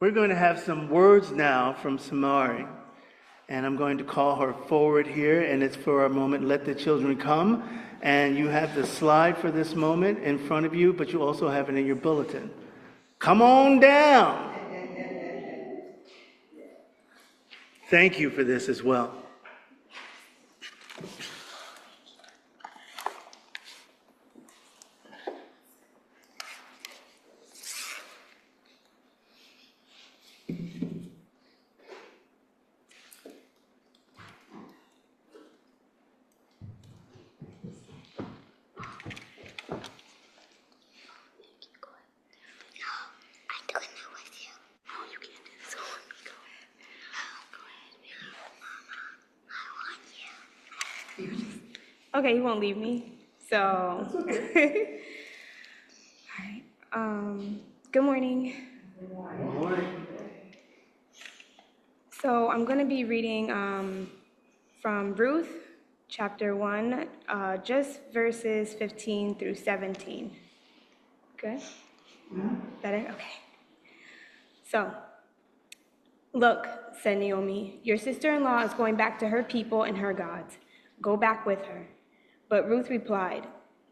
We're going to have some words now from Samari, and I'm going to call her forward here, and it's for our moment, Let the Children Come. And you have the slide for this moment in front of you, but you also have it in your bulletin. Come on down. Thank you for this as well. Okay, you won't leave me. So, all right. Good morning. Good morning. So I'm going to be reading from Ruth, chapter 1, just verses 15 through 17. Good? Better? Okay. So, look, said Naomi, your sister-in-law is going back to her people and her gods. Go back with her. But Ruth replied,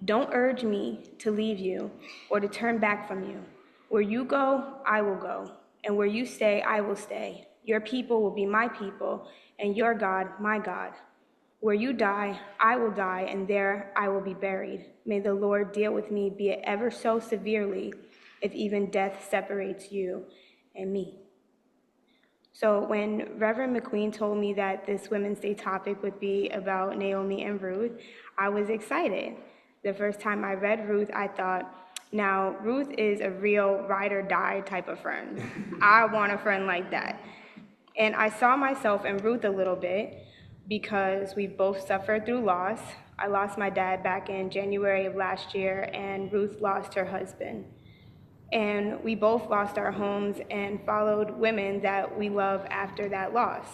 don't urge me to leave you or to turn back from you. Where you go, I will go, and where you stay, I will stay. Your people will be my people, and your God, my God. Where you die, I will die, and there I will be buried. May the Lord deal with me, be it ever so severely, if even death separates you and me. So when Reverend McQueen told me that this Women's Day topic would be about Naomi and Ruth, I was excited. The first time I read Ruth, I thought, now Ruth is a real ride or die type of friend. I want a friend like that. And I saw myself in Ruth a little bit because we both suffered through loss. I lost my dad back in January of last year, and Ruth lost her husband. And we both lost our homes and followed women that we love after that loss.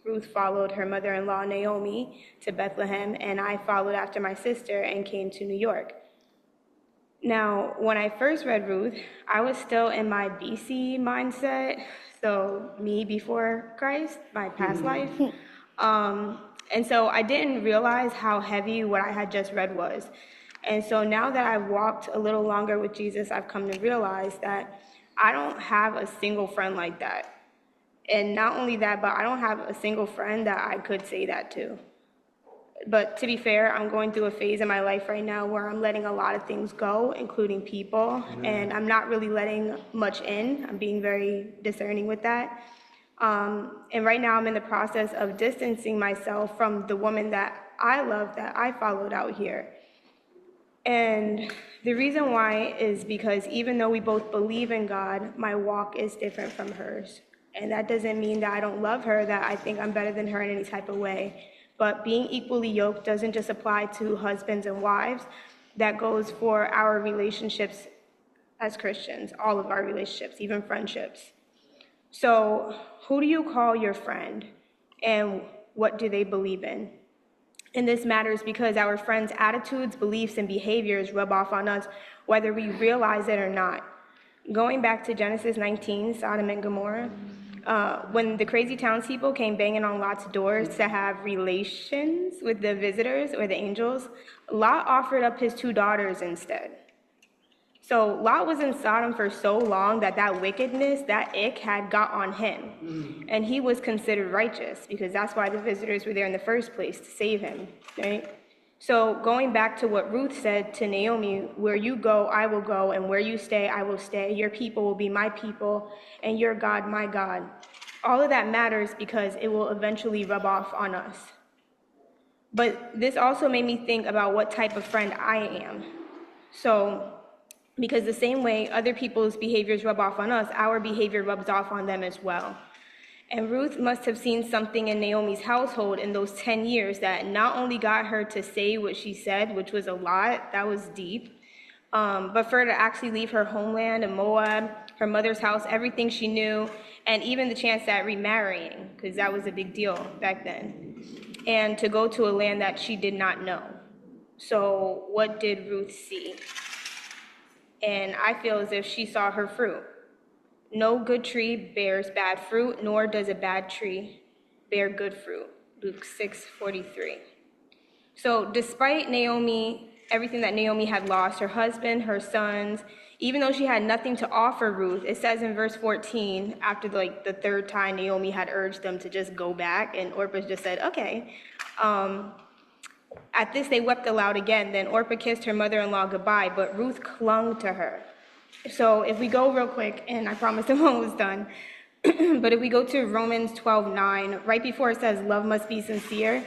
Ruth followed her mother-in-law, Naomi, to Bethlehem, and I followed after my sister and came to New York. Now, when I first read Ruth, I was still in my BC mindset, so me before Christ, my past life. And so I didn't realize how heavy what I had just read was. And so now that I've walked a little longer with Jesus, I've come to realize that I don't have a single friend like that. And not only that, but I don't have a single friend that I could say that to. But to be fair, I'm going through a phase in my life right now where I'm letting a lot of things go, including people, and I'm not really letting much in. I'm being very discerning with that. And right now I'm in the process of distancing myself from the woman that I love, that I followed out here. And the reason why is because even though we both believe in God, my walk is different from hers. And that doesn't mean that I don't love her, that I think I'm better than her in any type of way. But being equally yoked doesn't just apply to husbands and wives. That goes for our relationships as Christians, all of our relationships, even friendships. So who do you call your friend, and what do they believe in? And this matters because our friends' attitudes, beliefs, and behaviors rub off on us, whether we realize it or not. Going back to Genesis 19, Sodom and Gomorrah, when the crazy townspeople came banging on Lot's doors to have relations with the visitors or the angels, Lot offered up his 2 daughters instead. So Lot was in Sodom for so long that wickedness, that ick had got on him. And he was considered righteous because that's why the visitors were there in the first place, to save him, right? So going back to what Ruth said to Naomi, where you go, I will go, and where you stay, I will stay. Your people will be my people, and your God, my God. All of that matters because it will eventually rub off on us. But this also made me think about what type of friend I am. So, because the same way other people's behaviors rub off on us, our behavior rubs off on them as well. And Ruth must have seen something in Naomi's household in those 10 years that not only got her to say what she said, which was a lot, that was deep, but for her to actually leave her homeland in Moab, her mother's house, everything she knew, and even the chance at remarrying, because that was a big deal back then, and to go to a land that she did not know. So what did Ruth see? And I feel as if she saw her fruit. No good tree bears bad fruit, nor does a bad tree bear good fruit. Luke 6:43. So despite Naomi, everything that Naomi had lost, her husband, her sons, even though she had nothing to offer Ruth, it says in verse 14, after the third time Naomi had urged them to just go back, and Orpah just said, okay. At this, they wept aloud again. Then Orpah kissed her mother-in-law goodbye, but Ruth clung to her. So if we go real quick, and I promised I'm almost done, but if we go to Romans 12:9, right before it says love must be sincere,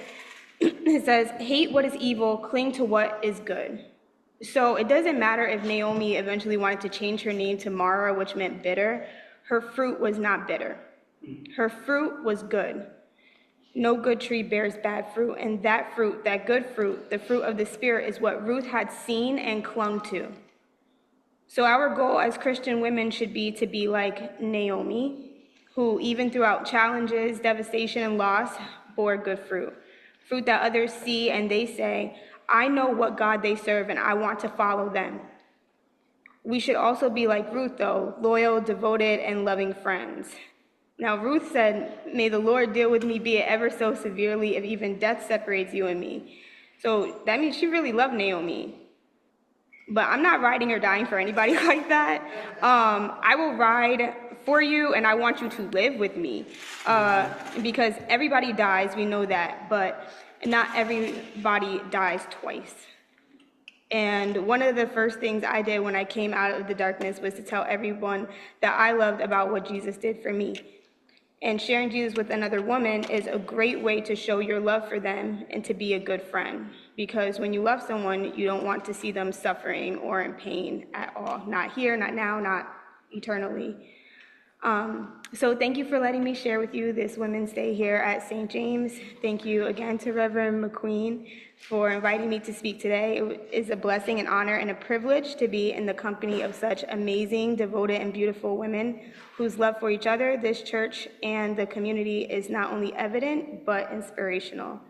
it says, hate what is evil, cling to what is good. So it doesn't matter if Naomi eventually wanted to change her name to Mara, which meant bitter. Her fruit was not bitter. Her fruit was good. No good tree bears bad fruit, and that fruit, that good fruit, the fruit of the Spirit, is what Ruth had seen and clung to. So our goal as Christian women should be to be like Naomi, who even throughout challenges, devastation, and loss, bore good fruit. Fruit that others see and they say, I know what God they serve and I want to follow them. We should also be like Ruth, though, loyal, devoted, and loving friends. Now, Ruth said, may the Lord deal with me, be it ever so severely, if even death separates you and me. So that means she really loved Naomi. But I'm not riding or dying for anybody like that. I will ride for you, and I want you to live with me. Because everybody dies, we know that, but not everybody dies twice. And one of the first things I did when I came out of the darkness was to tell everyone that I loved about what Jesus did for me. And sharing Jesus with another woman is a great way to show your love for them and to be a good friend. Because when you love someone, you don't want to see them suffering or in pain at all. Not here, not now, not eternally. So thank you for letting me share with you this Women's Day here at St. James. Thank you again to Reverend McQueen for inviting me to speak today. It is a blessing and honor and a privilege to be in the company of such amazing, devoted, and beautiful women whose love for each other, this church, and the community is not only evident, but inspirational.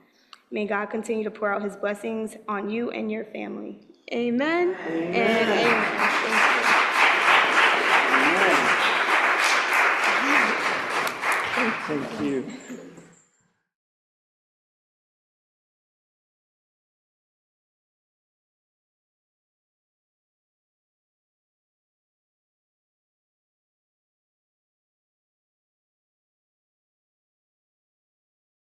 May God continue to pour out his blessings on you and your family. Amen. Amen. And amen. Thank you.